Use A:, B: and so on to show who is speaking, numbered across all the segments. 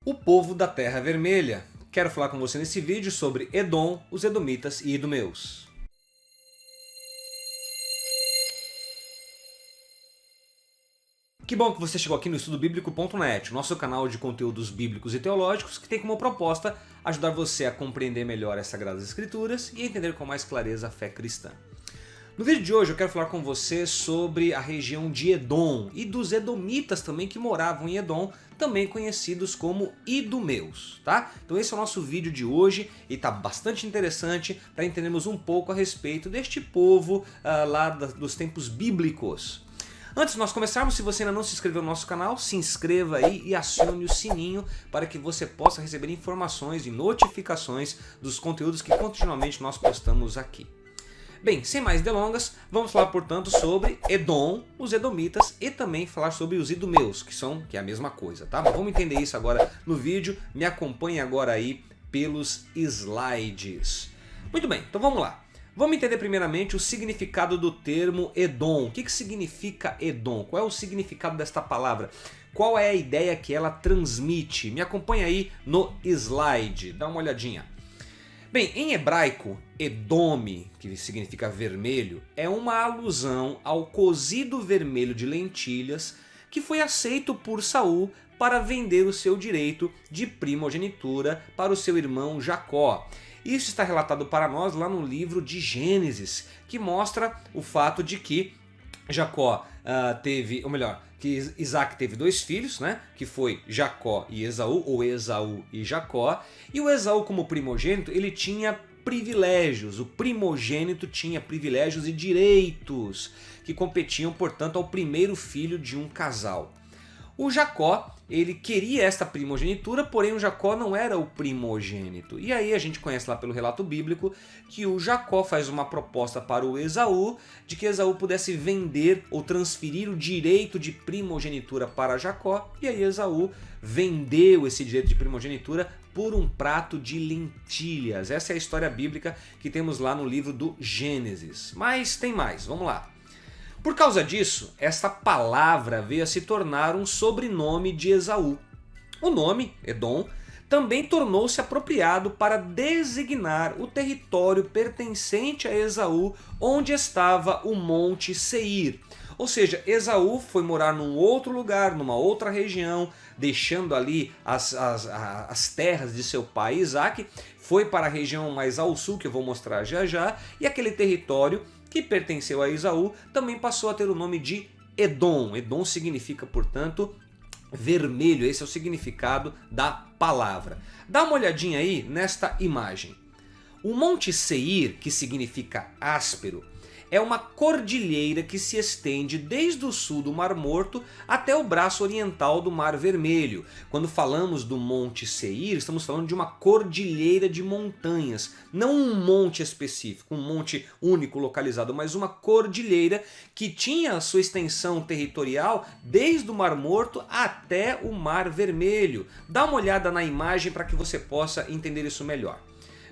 A: O povo da Terra Vermelha. Quero falar com você nesse vídeo sobre Edom, os Edomitas e Idumeus. Que bom que você chegou aqui no EstudoBíblico.net, nosso canal de conteúdos bíblicos e teológicos que tem como proposta ajudar você a compreender melhor as Sagradas Escrituras e entender com mais clareza a fé cristã. No vídeo de hoje eu quero falar com você sobre a região de Edom e dos Edomitas também que moravam em Edom, também conhecidos como Idumeus, tá? Então esse é o nosso vídeo de hoje e tá bastante interessante para entendermos um pouco a respeito deste povo lá dos tempos bíblicos. Antes de nós começarmos, se você ainda não se inscreveu no nosso canal, se inscreva aí e acione o sininho para que você possa receber informações e notificações dos conteúdos que continuamente nós postamos aqui. Bem, sem mais delongas, vamos falar portanto sobre Edom, os Edomitas e também falar sobre os Idumeus, que é a mesma coisa, tá? Mas vamos entender isso agora no vídeo, me acompanhe agora aí pelos slides. Muito bem, então vamos lá. Vamos entender primeiramente o significado do termo Edom. O que significa Edom? Qual é o significado desta palavra? Qual é a ideia que ela transmite? Me acompanha aí no slide, dá uma olhadinha. Bem, em hebraico, Edome, que significa vermelho, é uma alusão ao cozido vermelho de lentilhas que foi aceito por Saul para vender o seu direito de primogenitura para o seu irmão Jacó. Isso está relatado para nós lá no livro de Gênesis, que mostra o fato de que Jacó que Isaac teve dois filhos, né? Que foi Jacó e Esaú, ou Esaú e Jacó. E o Esaú, como primogênito, ele tinha privilégios. O primogênito tinha privilégios e direitos que competiam, portanto, ao primeiro filho de um casal. O Jacó, ele queria esta primogenitura, porém o Jacó não era o primogênito. E aí a gente conhece lá pelo relato bíblico que o Jacó faz uma proposta para o Esaú de que Esaú pudesse vender ou transferir o direito de primogenitura para Jacó. E aí Esaú vendeu esse direito de primogenitura por um prato de lentilhas. Essa é a história bíblica que temos lá no livro do Gênesis. Mas tem mais, vamos lá. Por causa disso, esta palavra veio a se tornar um sobrenome de Esaú. O nome, Edom, também tornou-se apropriado para designar o território pertencente a Esaú, onde estava o Monte Seir. Ou seja, Esaú foi morar num outro lugar, numa outra região, deixando ali as terras de seu pai Isaac, foi para a região mais ao sul, que eu vou mostrar já já, e aquele território que pertenceu a Esaú também passou a ter o nome de Edom. Edom significa, portanto, vermelho. Esse é o significado da palavra. Dá uma olhadinha aí nesta imagem. O Monte Seir, que significa áspero, é uma cordilheira que se estende desde o sul do Mar Morto até o braço oriental do Mar Vermelho. Quando falamos do Monte Seir, estamos falando de uma cordilheira de montanhas, não um monte específico, um monte único localizado, mas uma cordilheira que tinha a sua extensão territorial desde o Mar Morto até o Mar Vermelho. Dá uma olhada na imagem para que você possa entender isso melhor.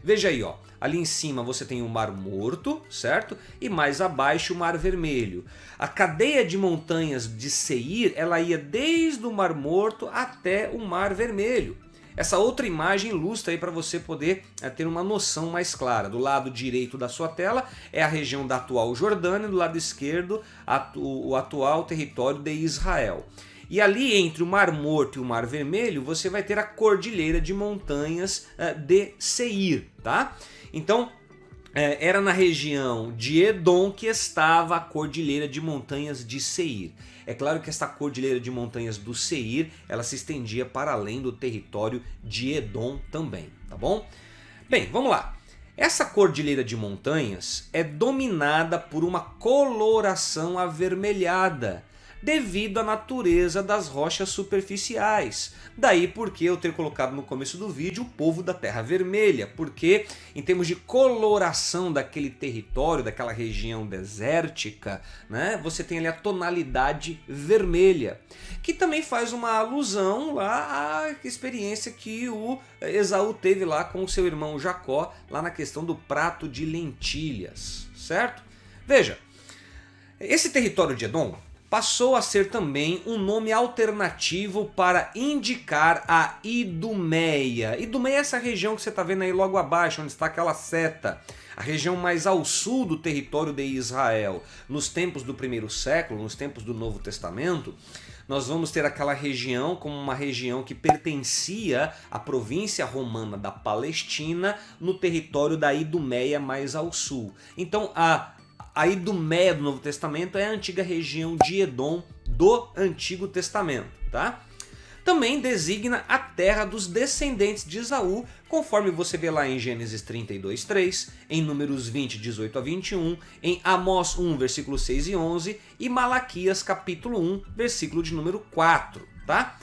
A: Veja aí, ó, ali em cima você tem o Mar Morto, certo? E mais abaixo o Mar Vermelho. A cadeia de montanhas de Seir, ela ia desde o Mar Morto até o Mar Vermelho. Essa outra imagem ilustra aí para você poder ter uma noção mais clara. Do lado direito da sua tela é a região da atual Jordânia, do lado esquerdo o atual território de Israel. E ali entre o Mar Morto e o Mar Vermelho você vai ter a cordilheira de montanhas de Seir, tá? Então era na região de Edom que estava a cordilheira de montanhas de Seir. É claro que esta cordilheira de montanhas do Seir, ela se estendia para além do território de Edom também, tá bom? Bem, vamos lá. Essa cordilheira de montanhas é dominada por uma coloração avermelhada, devido à natureza das rochas superficiais. Daí porque eu ter colocado no começo do vídeo o povo da Terra Vermelha, porque em termos de coloração daquele território, daquela região desértica, né, você tem ali a tonalidade vermelha, que também faz uma alusão lá à experiência que o Esaú teve lá com o seu irmão Jacó, lá na questão do prato de lentilhas, certo? Veja, esse território de Edom passou a ser também um nome alternativo para indicar a Idumeia. Idumeia é essa região que você está vendo aí logo abaixo, onde está aquela seta. A região mais ao sul do território de Israel. Nos tempos do primeiro século, nos tempos do Novo Testamento, nós vamos ter aquela região como uma região que pertencia à província romana da Palestina, no território da Idumeia mais ao sul. Então a Idumeia do Novo Testamento é a antiga região de Edom do Antigo Testamento, tá? Também designa a terra dos descendentes de Esaú, conforme você vê lá em Gênesis 32:3, em Números 20, 18 a 21, em Amós 1, versículos 6 e 11 e Malaquias capítulo 1, versículo de número 4, tá?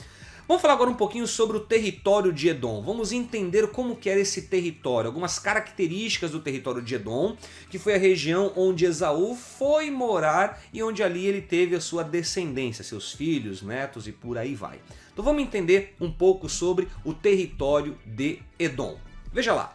A: Vamos falar agora um pouquinho sobre o território de Edom. Vamos entender como que era esse território, algumas características do território de Edom, que foi a região onde Esaú foi morar e onde ali ele teve a sua descendência, seus filhos, netos e por aí vai. Então vamos entender um pouco sobre o território de Edom. Veja lá,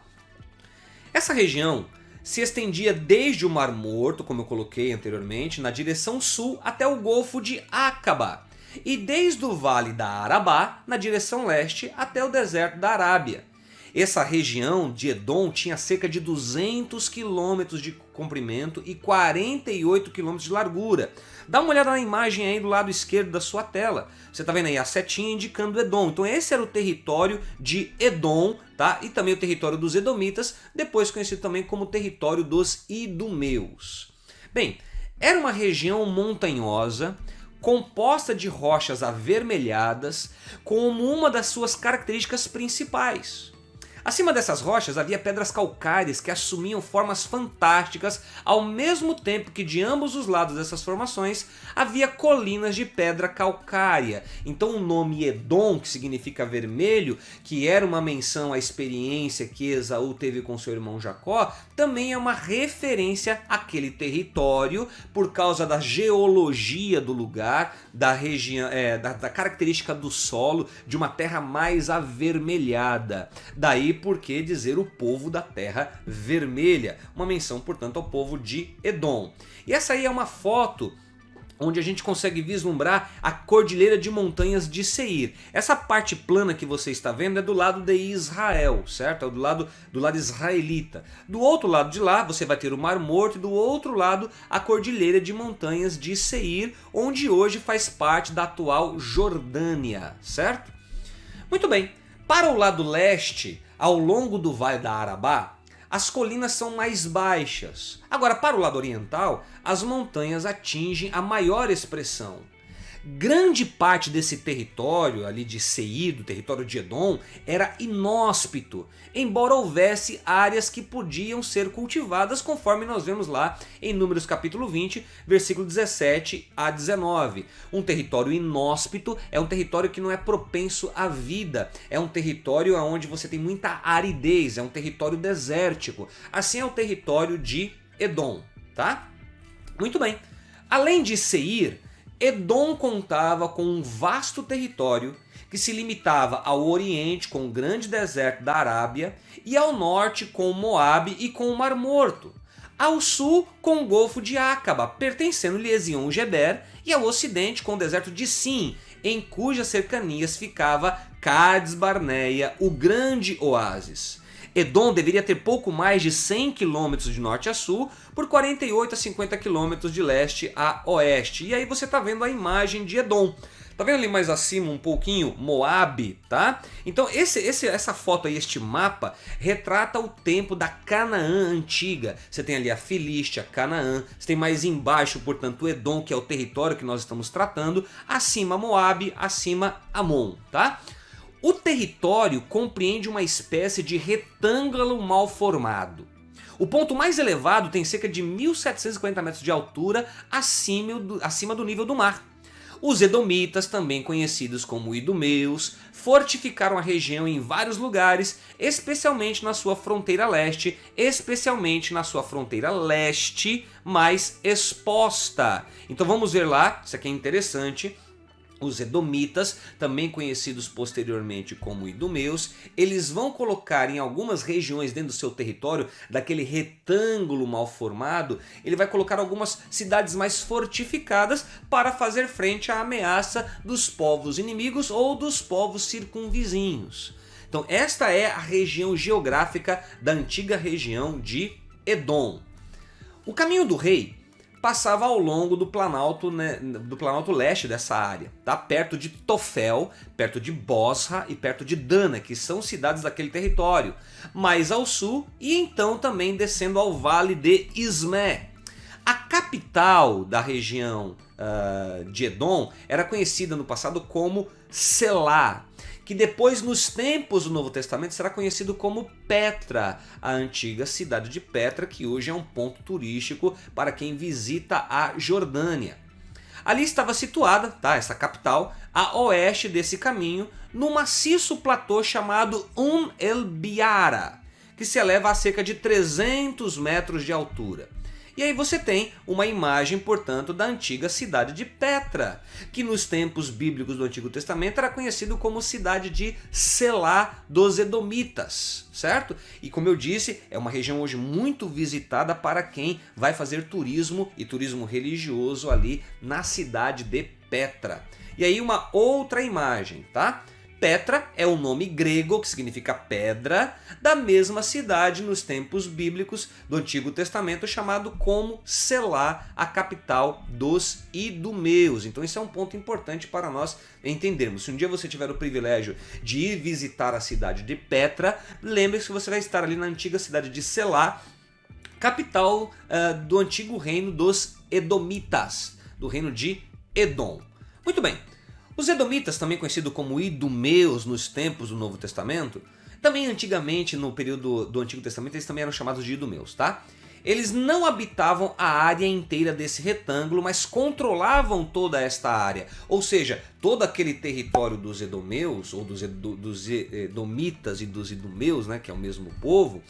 A: essa região se estendia desde o Mar Morto, como eu coloquei anteriormente, na direção sul até o Golfo de Acaba, e desde o Vale da Arabá, na direção leste, até o deserto da Arábia. Essa região de Edom tinha cerca de 200 quilômetros de comprimento e 48 quilômetros de largura. Dá uma olhada na imagem aí do lado esquerdo da sua tela. Você está vendo aí a setinha indicando Edom. Então esse era o território de Edom, tá? E também o território dos Edomitas, depois conhecido também como território dos Idumeus. Bem, era uma região montanhosa, composta de rochas avermelhadas, como uma das suas características principais. Acima dessas rochas havia pedras calcárias que assumiam formas fantásticas, ao mesmo tempo que de ambos os lados dessas formações havia colinas de pedra calcária. Então o nome Edom, que significa vermelho, que era uma menção à experiência que Esaú teve com seu irmão Jacó, também é uma referência àquele território por causa da geologia do lugar, da região, da característica do solo, de uma terra mais avermelhada. Daí por que dizer o povo da terra vermelha, uma menção portanto ao povo de Edom. E essa aí é uma foto onde a gente consegue vislumbrar a cordilheira de montanhas de Seir. Essa parte plana que você está vendo é do lado de Israel, certo? É do lado israelita. Do outro lado de lá você vai ter o Mar Morto e do outro lado a cordilheira de montanhas de Seir, onde hoje faz parte da atual Jordânia, certo? Muito bem, para o lado leste, ao longo do Vale da Arabá, as colinas são mais baixas. Agora, para o lado oriental, as montanhas atingem a maior expressão. Grande parte desse território ali de Seir, do território de Edom, era inóspito, embora houvesse áreas que podiam ser cultivadas, conforme nós vemos lá em Números capítulo 20, versículo 17 a 19. Um território inóspito é um território que não é propenso à vida, é um território onde você tem muita aridez, é um território desértico. Assim é o território de Edom, tá? Muito bem. Além de Seir, Edom contava com um vasto território que se limitava ao oriente com o grande deserto da Arábia e ao norte com Moabe e com o Mar Morto, ao sul com o Golfo de Acaba, pertencendo-lhe Ezion-Geber, e ao ocidente com o deserto de Sim, em cujas cercanias ficava Cades Barneia, o grande oásis. Edom deveria ter pouco mais de 100 km de norte a sul, por 48 a 50 km de leste a oeste. E aí você está vendo a imagem de Edom. Tá vendo ali mais acima um pouquinho Moabe, tá? Então essa foto aí, este mapa, retrata o tempo da Canaã antiga. Você tem ali a Filístia, Canaã, você tem mais embaixo, portanto, Edom, que é o território que nós estamos tratando, acima Moabe, acima Amon, tá? O território compreende uma espécie de retângulo mal formado. O ponto mais elevado tem cerca de 1.740 metros de altura acima do nível do mar. Os Edomitas, também conhecidos como Idumeus, fortificaram a região em vários lugares, especialmente na sua fronteira leste, mais exposta. Então vamos ver lá, isso aqui é interessante. Os edomitas, também conhecidos posteriormente como idumeus, eles vão colocar em algumas regiões dentro do seu território, daquele retângulo mal formado, ele vai colocar algumas cidades mais fortificadas para fazer frente à ameaça dos povos inimigos ou dos povos circunvizinhos. Então esta é a região geográfica da antiga região de Edom. O caminho do rei passava ao longo do planalto, do planalto leste dessa área, tá? Perto de Tofel, perto de Bosra e perto de Dana, que são cidades daquele território, mais ao sul e então também descendo ao vale de Ismé. A capital da região de Edom era conhecida no passado como Selá, que depois nos tempos do Novo Testamento será conhecido como Petra, a antiga cidade de Petra, que hoje é um ponto turístico para quem visita a Jordânia. Ali estava situada, tá, essa capital, a oeste desse caminho, no maciço platô chamado El-Biara, que se eleva a cerca de 300 metros de altura. E aí você tem uma imagem, portanto, da antiga cidade de Petra, que nos tempos bíblicos do Antigo Testamento era conhecido como cidade de Selá dos Edomitas, certo? E como eu disse, é uma região hoje muito visitada para quem vai fazer turismo e turismo religioso ali na cidade de Petra. E aí uma outra imagem, tá? Petra é o nome grego que significa pedra da mesma cidade nos tempos bíblicos do Antigo Testamento chamado como Selá, a capital dos idumeus. Então isso é um ponto importante para nós entendermos. Se um dia você tiver o privilégio de ir visitar a cidade de Petra, lembre-se que você vai estar ali na antiga cidade de Selá, capital do antigo reino dos Edomitas, do reino de Edom. Muito bem. Os edomitas, também conhecidos como idumeus nos tempos do Novo Testamento, também antigamente no período do Antigo Testamento eles também eram chamados de idumeus, tá? Eles não habitavam a área inteira desse retângulo, mas controlavam toda esta área. Ou seja, todo aquele território dos edomeus, ou dos edomitas e dos idumeus, né, que é o mesmo povo,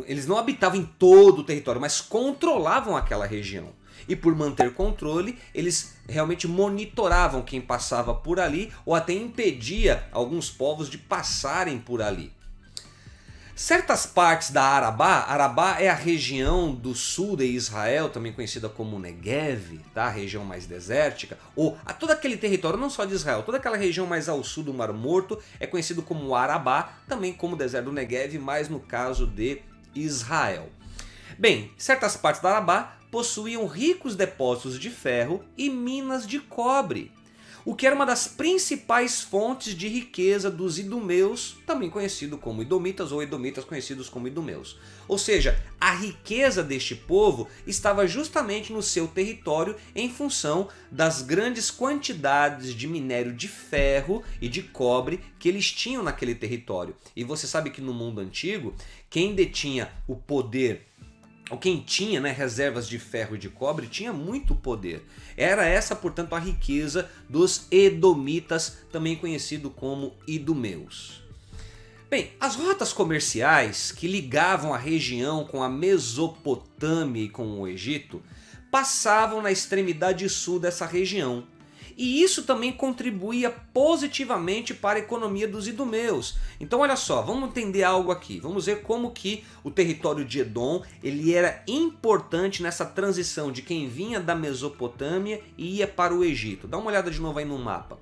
A: eles não habitavam em todo o território, mas controlavam aquela região. E por manter controle, eles realmente monitoravam quem passava por ali ou até impedia alguns povos de passarem por ali. Certas partes da Arabá é a região do sul de Israel, também conhecida como Negev, tá? A região mais desértica, ou todo aquele território, não só de Israel, toda aquela região mais ao sul do Mar Morto é conhecido como Arabá, também como deserto do Negev, mas no caso de Israel. Bem, certas partes da Arabá possuíam ricos depósitos de ferro e minas de cobre, o que era uma das principais fontes de riqueza dos idumeus, também conhecido como idomitas ou edomitas conhecidos como idumeus. Ou seja, a riqueza deste povo estava justamente no seu território em função das grandes quantidades de minério de ferro e de cobre que eles tinham naquele território. E você sabe que no mundo antigo, quem detinha o poder, ou quem tinha, né, reservas de ferro e de cobre, tinha muito poder. Era essa, portanto, a riqueza dos edomitas, também conhecido como idumeus. Bem, as rotas comerciais que ligavam a região com a Mesopotâmia e com o Egito passavam na extremidade sul dessa região. E isso também contribuía positivamente para a economia dos idumeus. Então olha só, vamos entender algo aqui. Vamos ver como que o território de Edom ele era importante nessa transição de quem vinha da Mesopotâmia e ia para o Egito. Dá uma olhada de novo aí no mapa.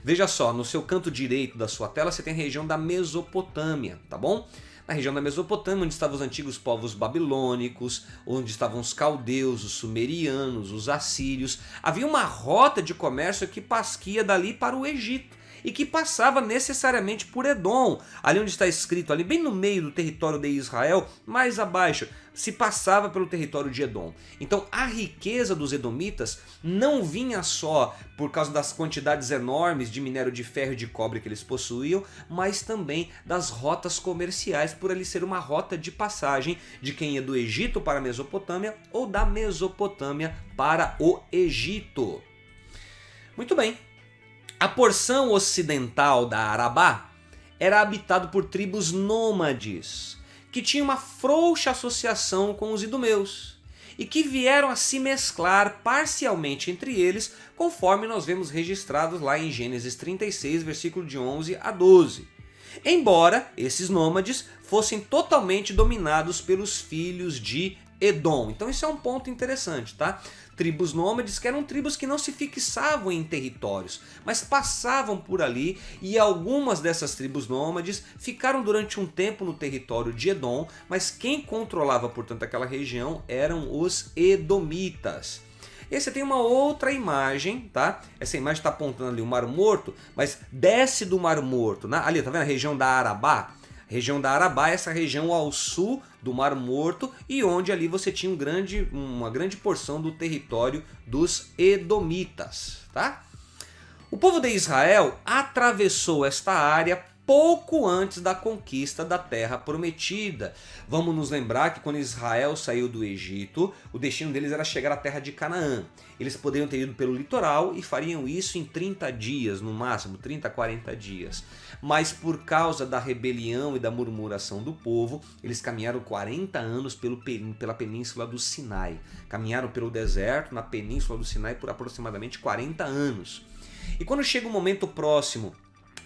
A: Veja só, no seu canto direito da sua tela você tem a região da Mesopotâmia, tá bom? Na região da Mesopotâmia, onde estavam os antigos povos babilônicos, onde estavam os caldeus, os sumerianos, os assírios. Havia uma rota de comércio que ia dali para o Egito e que passava necessariamente por Edom, ali onde está escrito, ali bem no meio do território de Israel, mais abaixo, se passava pelo território de Edom. Então a riqueza dos edomitas não vinha só por causa das quantidades enormes de minério de ferro e de cobre que eles possuíam, mas também das rotas comerciais, por ali ser uma rota de passagem de quem ia do Egito para a Mesopotâmia ou da Mesopotâmia para o Egito. Muito bem. A porção ocidental da Arabá era habitado por tribos nômades, que tinham uma frouxa associação com os idumeus. e que vieram a se mesclar parcialmente entre eles, conforme nós vemos registrados lá em Gênesis 36, versículo de 11 a 12. Embora esses nômades fossem totalmente dominados pelos filhos de Edom. Então isso é um ponto interessante, tá? Tribos nômades que eram tribos que não se fixavam em territórios, mas passavam por ali, e algumas dessas tribos nômades ficaram durante um tempo no território de Edom, mas quem controlava, portanto, aquela região eram os edomitas. E aí você tem uma outra imagem, tá? Essa imagem está apontando ali o Mar Morto, mas desce do Mar Morto, ali, tá vendo a região da Arabá? A região da Arabá é essa região ao sul do Mar Morto, e onde ali você tinha uma grande porção do território dos edomitas, tá? O povo de Israel atravessou esta área pouco antes da conquista da Terra Prometida. Vamos nos lembrar que quando Israel saiu do Egito, o destino deles era chegar à Terra de Canaã. Eles poderiam ter ido pelo litoral e fariam isso em 30 dias, no máximo, 30 a 40 dias. Mas por causa da rebelião e da murmuração do povo, eles caminharam 40 anos pela península do Sinai. Caminharam pelo deserto, na península do Sinai, por aproximadamente 40 anos. E quando chega o momento próximo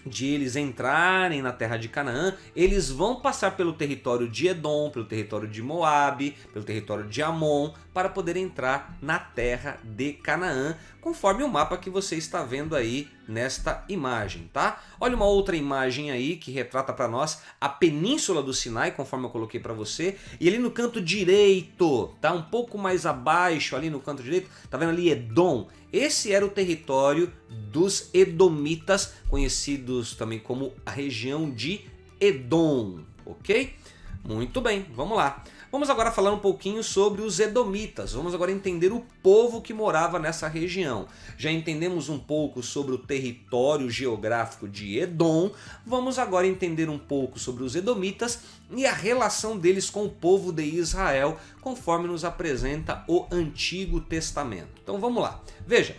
A: de eles entrarem na terra de Canaã, eles vão passar pelo território de Edom, pelo território de Moabe, pelo território de Amon, para poder entrar na terra de Canaã, conforme o mapa que você está vendo aí nesta imagem, tá? Olha uma outra imagem aí que retrata para nós a península do Sinai, conforme eu coloquei para você, e ali no canto direito, tá? Um pouco mais abaixo ali no canto direito, tá vendo ali Edom? Esse era o território dos edomitas, conhecidos também como a região de Edom, ok? Muito bem, vamos lá. Vamos agora falar um pouquinho sobre os edomitas. Vamos agora entender o povo que morava nessa região. Já entendemos um pouco sobre o território geográfico de Edom. Vamos agora entender um pouco sobre os edomitas e a relação deles com o povo de Israel, conforme nos apresenta o Antigo Testamento. Então vamos lá. Veja,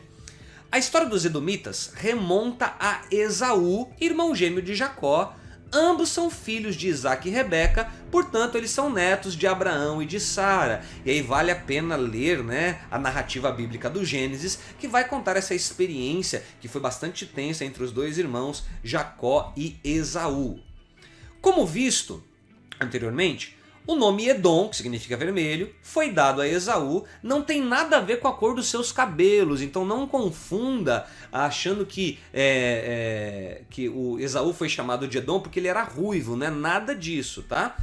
A: a história dos edomitas remonta a Esaú, irmão gêmeo de Jacó. Ambos são filhos de Isaac e Rebeca, portanto eles são netos de Abraão e de Sara. E aí vale a pena ler, né, a narrativa bíblica do Gênesis, que vai contar essa experiência que foi bastante tensa entre os dois irmãos, Jacó e Esaú. Como visto anteriormente, o nome Edom, que significa vermelho, foi dado a Esaú, não tem nada a ver com a cor dos seus cabelos, então não confunda achando que o Esaú foi chamado de Edom porque ele era ruivo, né? Nada disso, tá?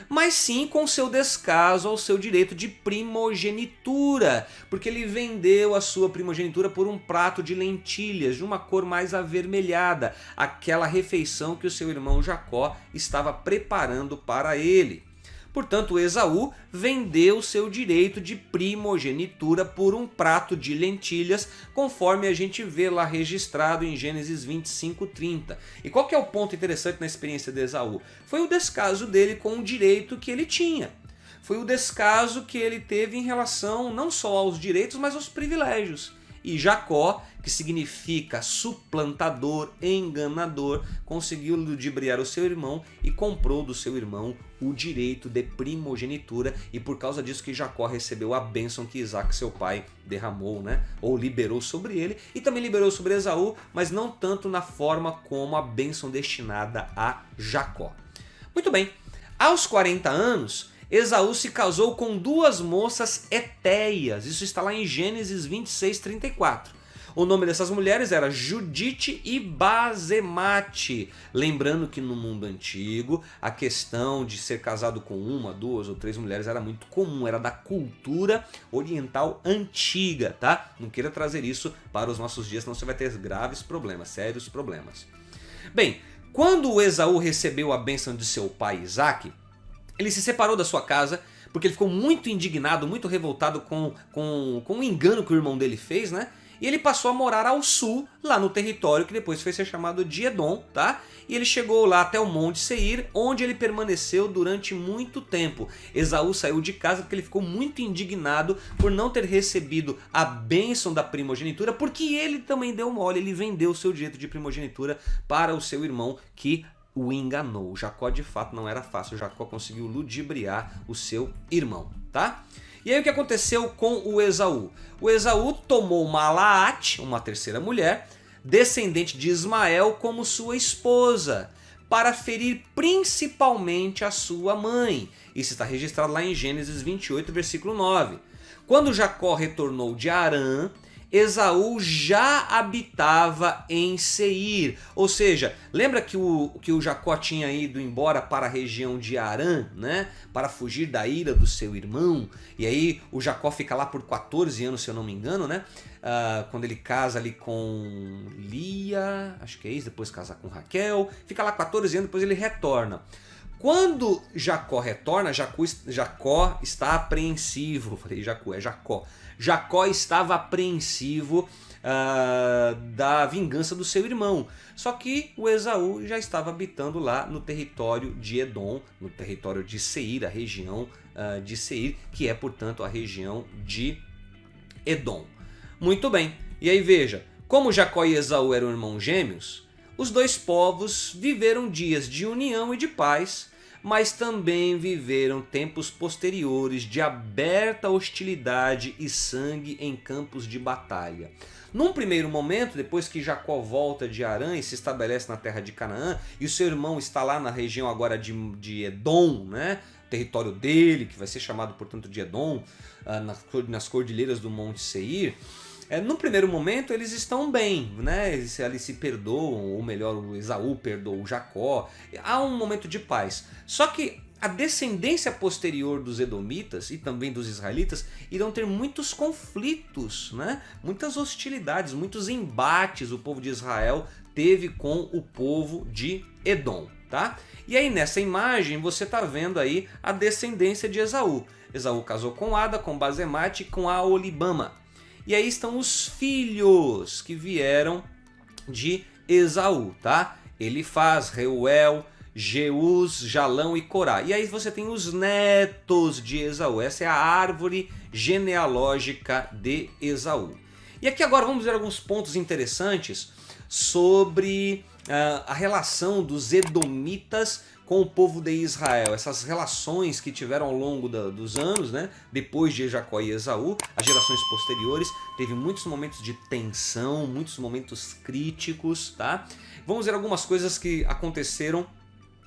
A: Mas sim com seu descaso ao seu direito de primogenitura, porque ele vendeu a sua primogenitura por um prato de lentilhas de uma cor mais avermelhada, aquela refeição que o seu irmão Jacó estava preparando para ele. Portanto, Esaú vendeu seu direito de primogenitura por um prato de lentilhas, conforme a gente vê lá registrado em Gênesis 25:30. E qual que é o ponto interessante na experiência de Esaú? Foi o descaso dele com o direito que ele tinha. Foi o descaso que ele teve em relação não só aos direitos, mas aos privilégios. E Jacó, que significa suplantador, enganador, conseguiu ludibriar o seu irmão e comprou do seu irmão o direito de primogenitura, e por causa disso que Jacó recebeu a bênção que Isaac, seu pai, derramou, né? Ou liberou sobre ele, e também liberou sobre Esaú, mas não tanto na forma como a bênção destinada a Jacó. Muito bem, aos 40 anos, Esaú se casou com duas moças etéias. Isso está lá em Gênesis 26:34. O nome dessas mulheres era Judite e Basemate. Lembrando que no mundo antigo, a questão de ser casado com uma, duas ou três mulheres era muito comum, era da cultura oriental antiga, tá? Não queira trazer isso para os nossos dias, senão você vai ter graves problemas, sérios problemas. Bem, quando o Esaú recebeu a bênção de seu pai Isaac, ele se separou da sua casa, porque ele ficou muito indignado, muito revoltado com o engano que o irmão dele fez, né? E ele passou a morar ao sul, lá no território que depois foi ser chamado de Edom, tá? E ele chegou lá até o Monte Seir, onde ele permaneceu durante muito tempo. Esaú saiu de casa porque ele ficou muito indignado por não ter recebido a bênção da primogenitura, porque ele também deu mole, ele vendeu o seu direito de primogenitura para o seu irmão que o enganou. Jacó de fato não era fácil, Jacó conseguiu ludibriar o seu irmão, tá? E aí o que aconteceu com o Esaú? O Esaú tomou Malaate, uma terceira mulher, descendente de Ismael, como sua esposa, para ferir principalmente a sua mãe. Isso está registrado lá em Gênesis 28, versículo 9. Quando Jacó retornou de Harã, Esaú já habitava em Seir. Ou seja, lembra que o Jacó tinha ido embora para a região de Harã, né? Para fugir da ira do seu irmão. E aí o Jacó fica lá por 14 anos, se eu não me engano, né? Quando ele casa ali com Lia, acho que é isso, depois casa com Raquel. Fica lá 14 anos, depois ele retorna. Quando Jacó retorna, Jacó está apreensivo. Falei Jacó, é Jacó. Jacó estava apreensivo da vingança do seu irmão. Só que o Esaú já estava habitando lá no território de Edom, no território de Seir, a região de Seir, que é, portanto, a região de Edom. Muito bem, e aí veja, como Jacó e Esaú eram irmãos gêmeos, os dois povos viveram dias de união e de paz, mas também viveram tempos posteriores de aberta hostilidade e sangue em campos de batalha. Num primeiro momento, depois que Jacó volta de Harã e se estabelece na terra de Canaã, e o seu irmão está lá na região agora de Edom, né? Território dele, que vai ser chamado, portanto, de Edom, nas cordilheiras do Monte Seir. No primeiro momento eles estão bem, né? Eles se perdoam, ou melhor, o Esaú perdoa o Jacó. Há um momento de paz. Só que a descendência posterior dos edomitas e também dos israelitas irão ter muitos conflitos, né? Muitas hostilidades, muitos embates o povo de Israel teve com o povo de Edom, tá? E aí nessa imagem você está vendo aí a descendência de Esaú. Esaú casou com Ada, com Basemate e com Aolibama. E aí estão os filhos que vieram de Esaú, tá? Elifaz, Reuel, Jeús, Jalão e Corá. E aí você tem os netos de Esaú. Essa é a árvore genealógica de Esaú. E aqui agora vamos ver alguns pontos interessantes sobre a relação dos edomitas com o povo de Israel, essas relações que tiveram ao longo dos anos, né? Depois de Jacó e Esaú, as gerações posteriores, teve muitos momentos de tensão, muitos momentos críticos, tá? Vamos ver algumas coisas que aconteceram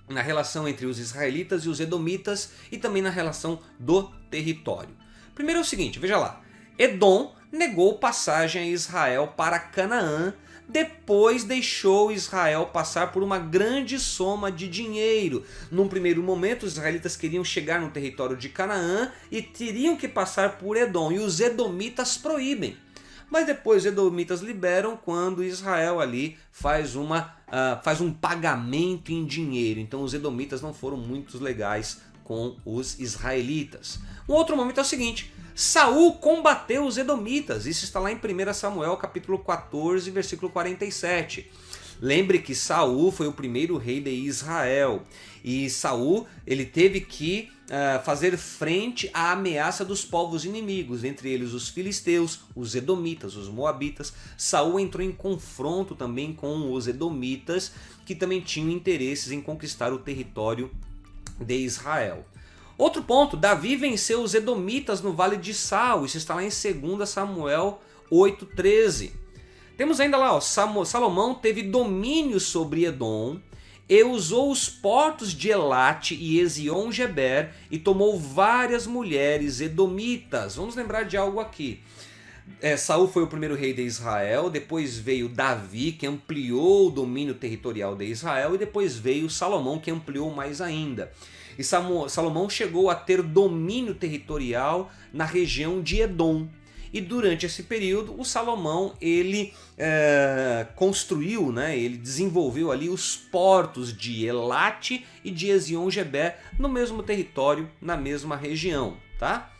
A: na relação entre os israelitas e os edomitas e também na relação do território. Primeiro é o seguinte, veja lá, Edom negou passagem a Israel para Canaã, depois deixou Israel passar por uma grande soma de dinheiro. Num primeiro momento, os israelitas queriam chegar no território de Canaã e teriam que passar por Edom, e os edomitas proíbem. Mas depois os edomitas liberam quando Israel ali faz um pagamento em dinheiro. Então os edomitas não foram muito legais com os israelitas. Um outro momento é o seguinte, Saul combateu os edomitas, isso está lá em 1 Samuel capítulo 14, versículo 47. Lembre que Saul foi o primeiro rei de Israel e Saul ele teve que fazer frente à ameaça dos povos inimigos, entre eles os filisteus, os edomitas, os moabitas. Saul entrou em confronto também com os edomitas, que também tinham interesses em conquistar o território de Israel. Outro ponto, Davi venceu os edomitas no Vale de Sal, isso está lá em 2 Samuel 8,13. Temos ainda lá, ó, Salomão teve domínio sobre Edom e usou os portos de Elate e Ezion-Geber e tomou várias mulheres edomitas. Vamos lembrar de algo aqui. Saul foi o primeiro rei de Israel, depois veio Davi, que ampliou o domínio territorial de Israel, e depois veio Salomão, que ampliou mais ainda. E Salomão chegou a ter domínio territorial na região de Edom. E durante esse período, o Salomão ele construiu, né, ele desenvolveu ali os portos de Elate e de Ezion-Geber no mesmo território, na mesma região. Tá?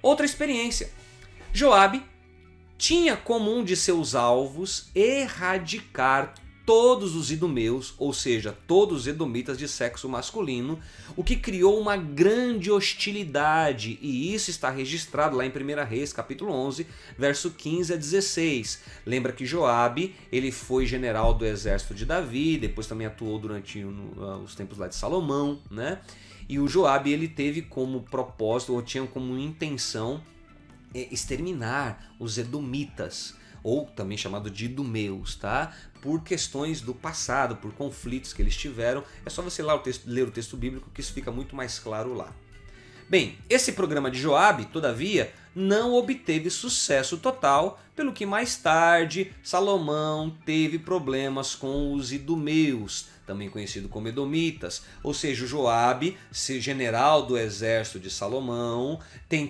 A: Outra experiência, Joabe tinha como um de seus alvos erradicar todos os idumeus, ou seja, todos os edomitas de sexo masculino, o que criou uma grande hostilidade, e isso está registrado lá em 1 Reis, capítulo 11, verso 15 a 16. Lembra que Joabe, ele foi general do exército de Davi, depois também atuou durante os tempos lá de Salomão, né? E o Joabe, ele teve como propósito, ou tinha como intenção, exterminar os edomitas, ou também chamado de idumeus, tá? Por questões do passado, por conflitos que eles tiveram. É só você ler o texto bíblico que isso fica muito mais claro lá. Bem, esse programa de Joabe, todavia, não obteve sucesso total, pelo que mais tarde Salomão teve problemas com os idumeus, também conhecido como edomitas, ou seja, o Joabe, general do exército de Salomão,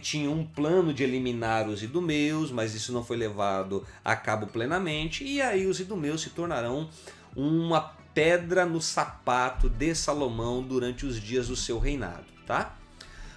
A: tinha um plano de eliminar os idumeus, mas isso não foi levado a cabo plenamente, e aí os idumeus se tornarão uma pedra no sapato de Salomão durante os dias do seu reinado, tá?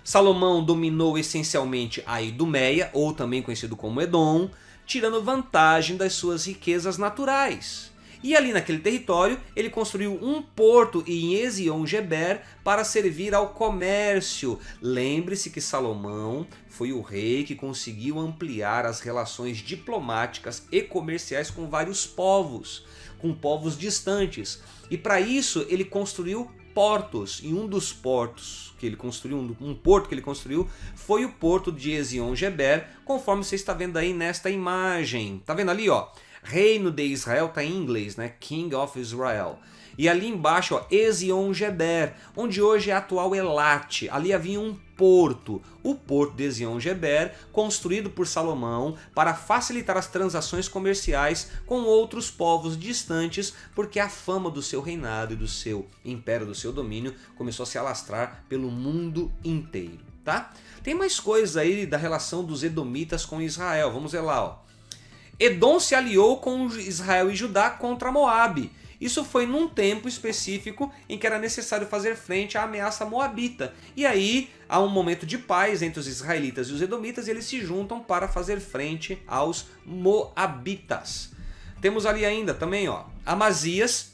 A: Salomão dominou essencialmente a Idumeia, ou também conhecido como Edom, tirando vantagem das suas riquezas naturais. E ali naquele território ele construiu um porto em Ezion-Geber para servir ao comércio. Lembre-se que Salomão foi o rei que conseguiu ampliar as relações diplomáticas e comerciais com vários povos, com povos distantes. E para isso ele construiu portos, e um dos portos que ele construiu, um porto que ele construiu, foi o porto de Ezion-Geber, conforme você está vendo aí nesta imagem. Tá vendo ali, ó? Reino de Israel tá em inglês, né? King of Israel. E ali embaixo, ó, Ezion-Geber, onde hoje é a atual Elat. Ali havia um porto, o porto de Ezion-Geber, construído por Salomão para facilitar as transações comerciais com outros povos distantes, porque a fama do seu reinado e do seu império, do seu domínio, começou a se alastrar pelo mundo inteiro, tá? Tem mais coisas aí da relação dos edomitas com Israel, vamos ver lá, ó. Edom se aliou com Israel e Judá contra Moabe. Isso foi num tempo específico em que era necessário fazer frente à ameaça moabita. E aí há um momento de paz entre os israelitas e os edomitas e eles se juntam para fazer frente aos moabitas. Temos ali ainda também, ó, Amazias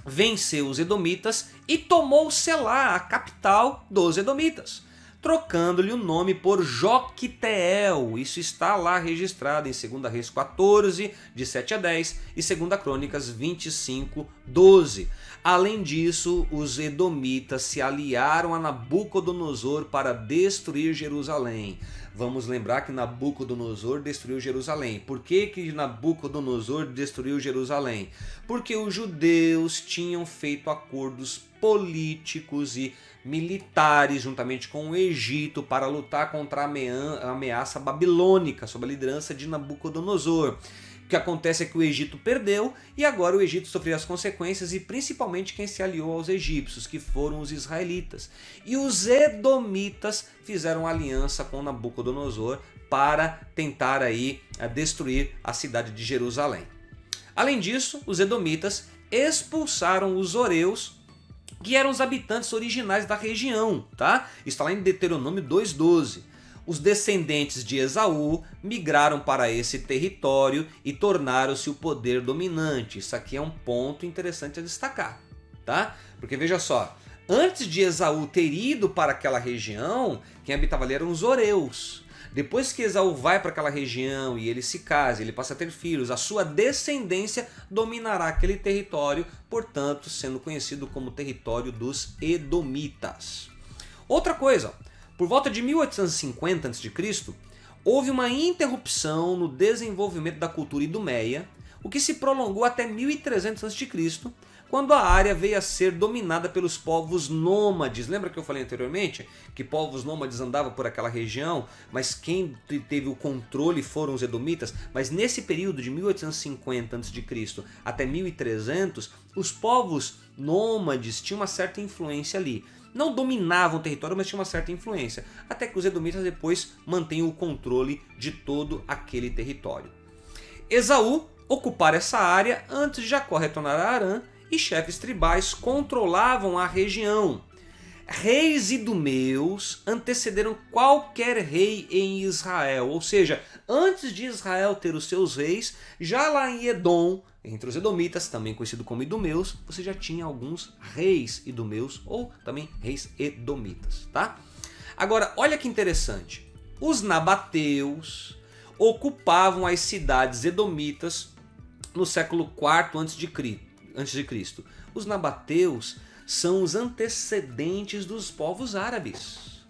A: venceu os edomitas e tomou Selá, a capital dos edomitas, trocando-lhe o nome por Joquiteel. Isso está lá registrado em 2 Reis 14, de 7 a 10, e 2 Crônicas 25, 12. Além disso, os edomitas se aliaram a Nabucodonosor para destruir Jerusalém. Vamos lembrar que Nabucodonosor destruiu Jerusalém. Por que Nabucodonosor destruiu Jerusalém? Porque os judeus tinham feito acordos políticos e militares juntamente com o Egito para lutar contra a ameaça babilônica sob a liderança de Nabucodonosor. O que acontece é que o Egito perdeu e agora o Egito sofreu as consequências, e principalmente quem se aliou aos egípcios, que foram os israelitas. E os edomitas fizeram aliança com Nabucodonosor para tentar aí destruir a cidade de Jerusalém. Além disso, os edomitas expulsaram os horeus, que eram os habitantes originais da região, tá? Está lá em Deuteronômio 2:12. Os descendentes de Esaú migraram para esse território e tornaram-se o poder dominante. Isso aqui é um ponto interessante a destacar, tá? Porque veja só, antes de Esaú ter ido para aquela região, quem habitava ali eram os horeus. Depois que Esaú vai para aquela região e ele se casa, ele passa a ter filhos, a sua descendência dominará aquele território, portanto sendo conhecido como território dos edomitas. Outra coisa, por volta de 1850 a.C., houve uma interrupção no desenvolvimento da cultura idumeia, o que se prolongou até 1300 a.C., quando a área veio a ser dominada pelos povos nômades. Lembra que eu falei anteriormente que povos nômades andavam por aquela região, mas quem teve o controle foram os edomitas? Mas nesse período de 1850 a.C. até 1300, os povos nômades tinham uma certa influência ali. Não dominavam o território, mas tinham uma certa influência, até que os edomitas depois mantêm o controle de todo aquele território. Esaú ocupara essa área antes de Jacó retornar a Harã, e chefes tribais controlavam a região. reis idumeus antecederam qualquer rei em Israel, ou seja, antes de Israel ter os seus reis, já lá em Edom, entre os edomitas, também conhecido como idumeus, você já tinha alguns reis idumeus ou também reis edomitas, tá? Agora, olha que interessante, os nabateus ocupavam as cidades edomitas no século IV a.C. Os nabateus são os antecedentes dos povos árabes.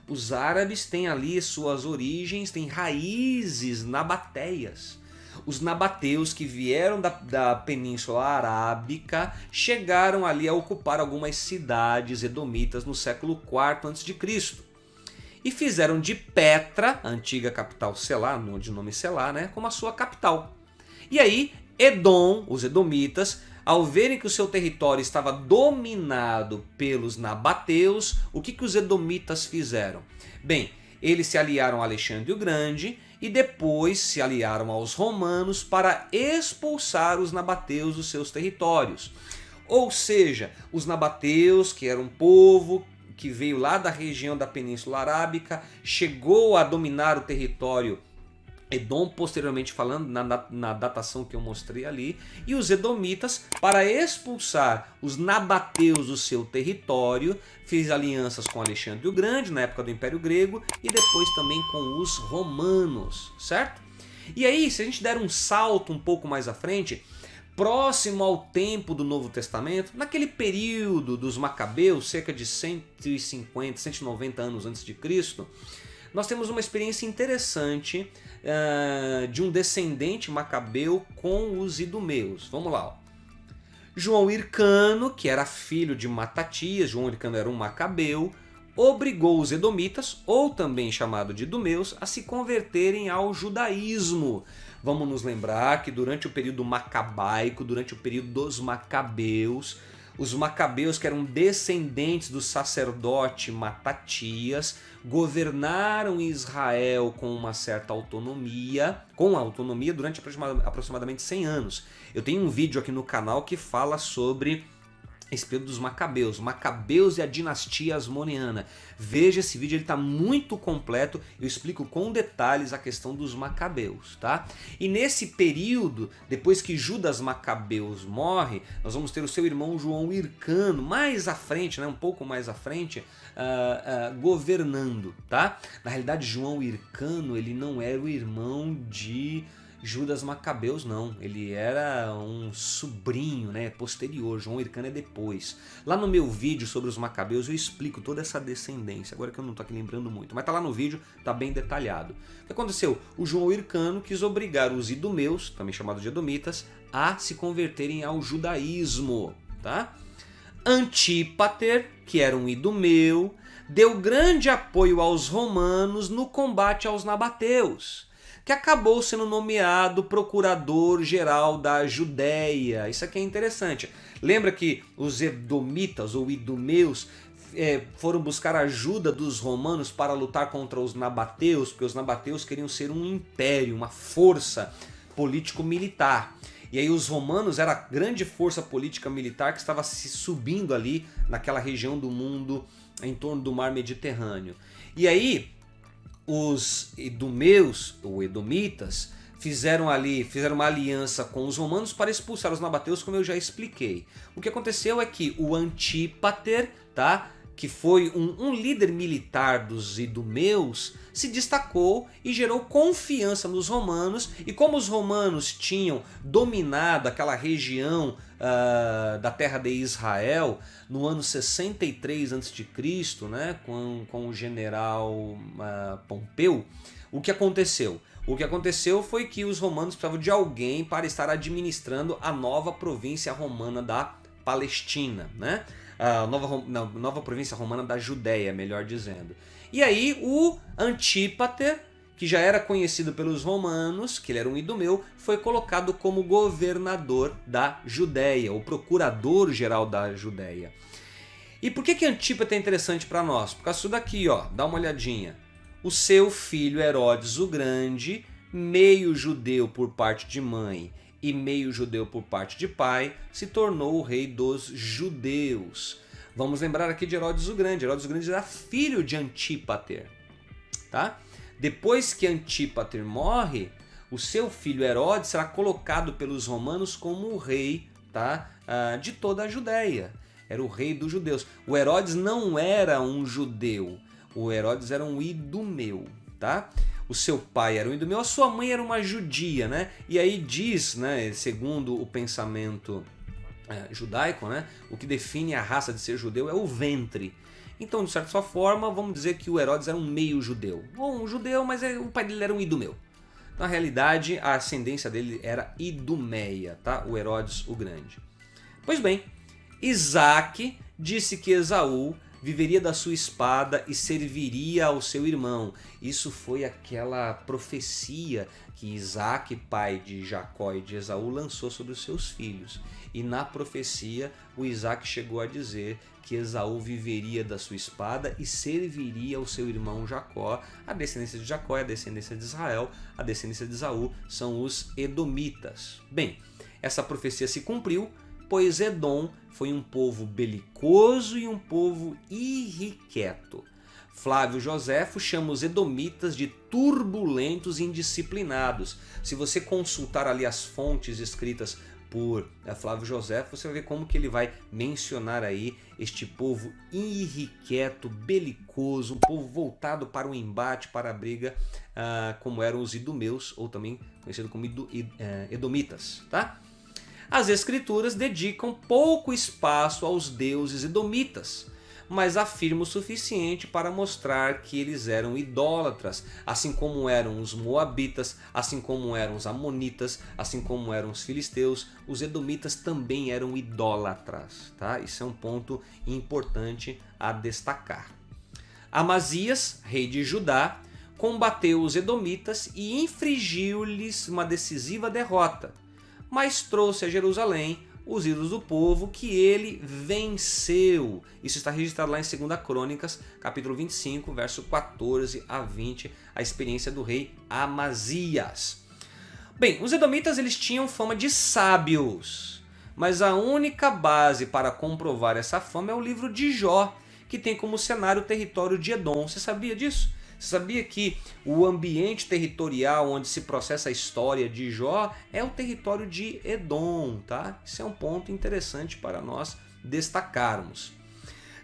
A: Os árabes têm ali suas origens, têm raízes nabateias. Os nabateus que vieram da Península Arábica chegaram ali a ocupar algumas cidades edomitas no século IV a.C. E fizeram de Petra, a antiga capital Selá, de nome Selá, né, como a sua capital. E aí, Edom, os edomitas, ao verem que o seu território estava dominado pelos nabateus, o que os edomitas fizeram? Bem, eles se aliaram a Alexandre o Grande e depois se aliaram aos romanos para expulsar os nabateus dos seus territórios. Ou seja, os nabateus, que eram um povo que veio lá da região da Península Arábica, chegou a dominar o território Edom, posteriormente falando, na datação que eu mostrei ali, e os edomitas, para expulsar os nabateus do seu território, fez alianças com Alexandre o Grande, na época do Império Grego, e depois também com os romanos, certo? E aí, se a gente der um salto um pouco mais à frente, próximo ao tempo do Novo Testamento, naquele período dos Macabeus, cerca de 150, 190 anos antes de Cristo, nós temos uma experiência interessante de um descendente macabeu com os idumeus. Vamos lá. Ó. João Hircano, que era filho de Matatias, João Hircano era um macabeu, obrigou os edomitas, ou também chamado de idumeus, a se converterem ao judaísmo. Vamos nos lembrar que durante o período macabaico, durante o período dos macabeus, os macabeus, que eram descendentes do sacerdote Matatias, governaram Israel com uma certa autonomia, durante aproximadamente 100 anos. Eu tenho um vídeo aqui no canal que fala sobre esse período dos Macabeus e a dinastia Asmoneana. Veja esse vídeo, ele está muito completo, eu explico com detalhes a questão dos Macabeus, tá? E nesse período, depois que Judas Macabeus morre, nós vamos ter o seu irmão João Hircano, mais à frente, né, um pouco mais à frente, governando, tá? Na realidade, João Hircano, ele não era o irmão de Judas Macabeus, não, ele era um sobrinho, né, posterior. João Hircano é depois. Lá no meu vídeo sobre os Macabeus eu explico toda essa descendência, agora que eu não estou aqui lembrando muito, mas tá lá no vídeo, tá bem detalhado. O que aconteceu? O João Hircano quis obrigar os idumeus, também chamados de edomitas, a se converterem ao judaísmo, tá? Antípater, que era um idumeu, deu grande apoio aos romanos no combate aos nabateus, que acabou sendo nomeado procurador-geral da Judéia. Isso aqui é interessante. Lembra que os edomitas ou idumeus foram buscar ajuda dos romanos para lutar contra os nabateus, porque os nabateus queriam ser um império, uma força político-militar. E aí os romanos eram a grande força política militar que estava se subindo ali naquela região do mundo em torno do mar Mediterrâneo. E aí os idumeus, ou edomitas, fizeram uma aliança com os romanos para expulsar os nabateus, como eu já expliquei. O que aconteceu é que o Antípater, tá, que foi um líder militar dos idumeus, se destacou e gerou confiança nos romanos, e como os romanos tinham dominado aquela região da terra de Israel no ano 63 a.C., né, com o general Pompeu, o que aconteceu? O que aconteceu foi que os romanos precisavam de alguém para estar administrando a nova província romana da Palestina, né? A nova província romana da Judéia, melhor dizendo. E aí o Antípater, que já era conhecido pelos romanos, que ele era um idumeu, foi colocado como governador da Judéia, o procurador-geral da Judéia. E por que Antípater é interessante para nós? Por causa disso daqui, ó, dá uma olhadinha. O seu filho Herodes o Grande, meio judeu por parte de mãe e meio judeu por parte de pai, se tornou o rei dos judeus. Vamos lembrar aqui de Herodes o Grande. Herodes o Grande era filho de Antípater, tá? Depois que Antípater morre, o seu filho Herodes será colocado pelos romanos como o rei, tá? De toda a Judéia. Era o rei dos judeus. O Herodes não era um judeu. O Herodes era um idumeu, tá? O seu pai era um idumeu, a sua mãe era uma judia, né? E aí diz, né, segundo o pensamento judaico, né, o que define a raça de ser judeu é o ventre. Então, de certa forma, vamos dizer que o Herodes era um meio judeu. Ou um judeu, mas o pai dele era um idumeu. Na realidade, a ascendência dele era idumeia, tá? O Herodes o Grande. Pois bem, Isaac disse que Esaú viveria da sua espada e serviria ao seu irmão. Isso foi aquela profecia que Isaac, pai de Jacó e de Esaú, lançou sobre os seus filhos. E na profecia, o Isaac chegou a dizer que Esaú viveria da sua espada e serviria ao seu irmão Jacó. A descendência de Jacó é a descendência de Israel, a descendência de Esaú são os edomitas. Bem, essa profecia se cumpriu, pois Edom foi um povo belicoso e um povo irrequieto. Flávio Joséfo chama os edomitas de turbulentos e indisciplinados. Se você consultar ali as fontes escritas por Flávio Joséfo, você vai ver como que ele vai mencionar aí este povo irrequieto, belicoso, um povo voltado para o embate, para a briga, como eram os idumeus, ou também conhecido como edomitas, tá? As escrituras dedicam pouco espaço aos deuses edomitas, mas afirmam o suficiente para mostrar que eles eram idólatras, assim como eram os moabitas, assim como eram os amonitas, assim como eram os filisteus. Os edomitas também eram idólatras, tá? Isso é um ponto importante a destacar. Amazias, rei de Judá, combateu os edomitas e infligiu-lhes uma decisiva derrota, mas trouxe a Jerusalém os ídolos do povo que ele venceu. Isso está registrado lá em 2 Crônicas, capítulo 25, verso 14 a 20, a experiência do rei Amazias. Bem, os edomitas eles tinham fama de sábios, mas a única base para comprovar essa fama é o livro de Jó, que tem como cenário o território de Edom. Você sabia disso? Você sabia que o ambiente territorial onde se processa a história de Jó é o território de Edom, tá? Isso é um ponto interessante para nós destacarmos.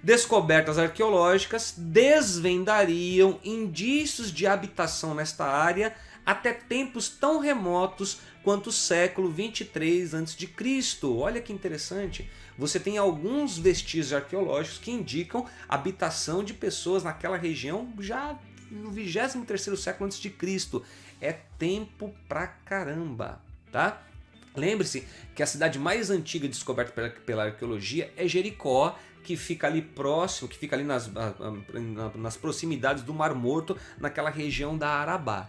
A: Descobertas arqueológicas desvendariam indícios de habitação nesta área até tempos tão remotos quanto o século 23 a.C. Olha que interessante. Você tem alguns vestígios arqueológicos que indicam habitação de pessoas naquela região já no 23º século a.C. É tempo pra caramba, tá? Lembre-se que a cidade mais antiga descoberta pela arqueologia é Jericó, que fica ali próximo, que fica ali nas proximidades do Mar Morto, naquela região da Arabá.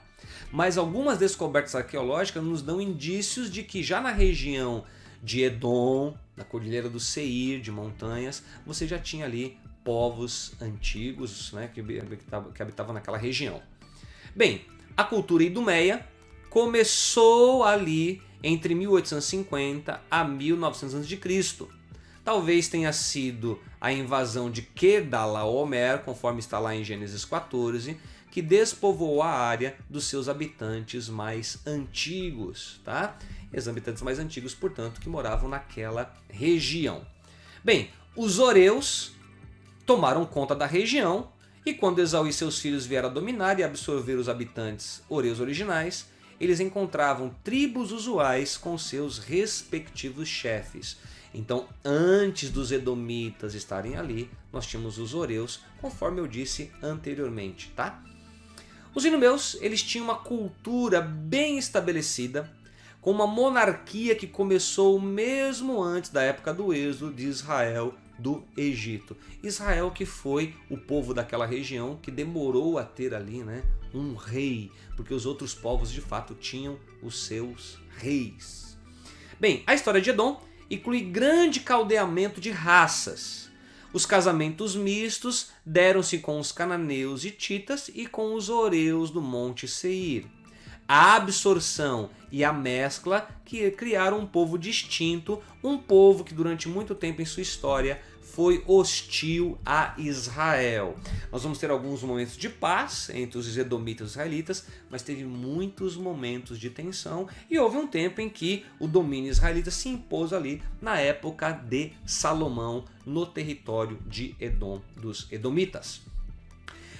A: Mas algumas descobertas arqueológicas nos dão indícios de que já na região de Edom, na Cordilheira do Seir, de montanhas, você já tinha ali povos antigos, né, que habitavam naquela região. Bem, a cultura idumeia começou ali entre 1850 a 1900 a.C. Talvez tenha sido a invasão de Kedalaomer, conforme está lá em Gênesis 14, que despovoou a área dos seus habitantes mais antigos, tá? Os habitantes mais antigos, portanto, que moravam naquela região. Bem, os horeus tomaram conta da região e quando Esaú e seus filhos vieram a dominar e absorver os habitantes horeus originais, eles encontravam tribos usuais com seus respectivos chefes. Então, antes dos edomitas estarem ali, nós tínhamos os horeus, conforme eu disse anteriormente, tá? Os idumeus, eles tinham uma cultura bem estabelecida, com uma monarquia que começou mesmo antes da época do êxodo de Israel do Egito. Israel que foi o povo daquela região que demorou a ter ali, né, um rei, porque os outros povos de fato tinham os seus reis. Bem, a história de Edom inclui grande caldeamento de raças. Os casamentos mistos deram-se com os cananeus e hititas e com os horeus do Monte Seir. A absorção e a mescla que criaram um povo distinto, um povo que durante muito tempo em sua história foi hostil a Israel. Nós vamos ter alguns momentos de paz entre os edomitas e os israelitas, mas teve muitos momentos de tensão e houve um tempo em que o domínio israelita se impôs ali na época de Salomão no território de Edom, dos edomitas.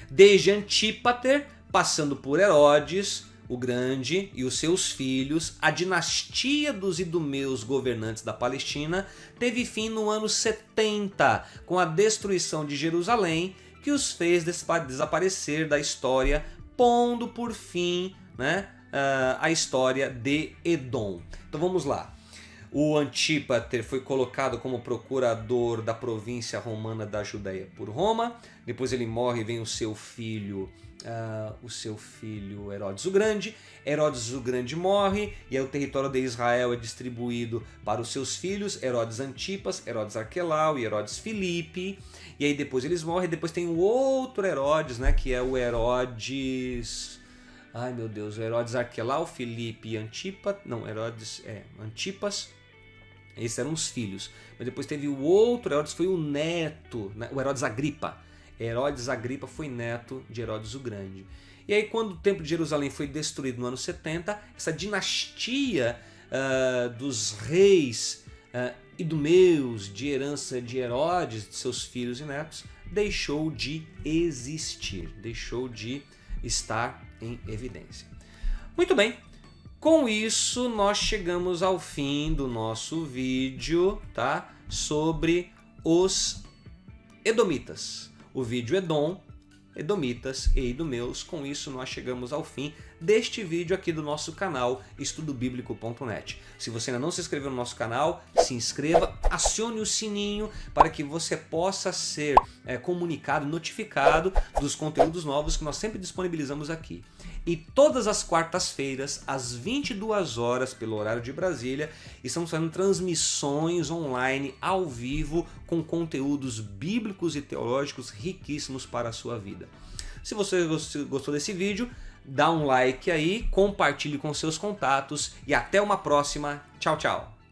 A: Desde Antípater, passando por Herodes o Grande e os seus filhos, a dinastia dos idumeus governantes da Palestina teve fim no ano 70, com a destruição de Jerusalém, que os fez desaparecer da história, pondo por fim, né, a história de Edom. Então vamos lá. O Antípater foi colocado como procurador da província romana da Judéia por Roma. Depois ele morre e vem o seu filho Herodes o Grande. Herodes o Grande morre e aí o território de Israel é distribuído para os seus filhos, Herodes Antipas, Herodes Arquelau e Herodes Filipe. E aí depois eles morrem. Depois tem o outro Herodes, né, que é o Herodes... Ai meu Deus, o Herodes Arquelau, Filipe e Antipas. Não, Antipas. Esses eram os filhos. Mas depois teve o outro Herodes, foi o neto, né, o Herodes Agripa. Herodes Agripa foi neto de Herodes o Grande. E aí quando o templo de Jerusalém foi destruído no ano 70, essa dinastia dos reis idumeus de herança de Herodes, de seus filhos e netos, deixou de existir, deixou de estar em evidência. Muito bem, com isso nós chegamos ao fim do nosso vídeo, tá? Sobre os edomitas. O vídeo Edom, edomitas e idumeus. Com isso nós chegamos ao fim deste vídeo aqui do nosso canal estudobiblico.net. Se você ainda não se inscreveu no nosso canal, se inscreva, acione o sininho para que você possa ser comunicado, notificado dos conteúdos novos que nós sempre disponibilizamos aqui. E todas as quartas-feiras, às 22 horas, pelo horário de Brasília, estamos fazendo transmissões online, ao vivo, com conteúdos bíblicos e teológicos riquíssimos para a sua vida. Se você gostou desse vídeo, dá um like aí, compartilhe com seus contatos e até uma próxima. Tchau, tchau!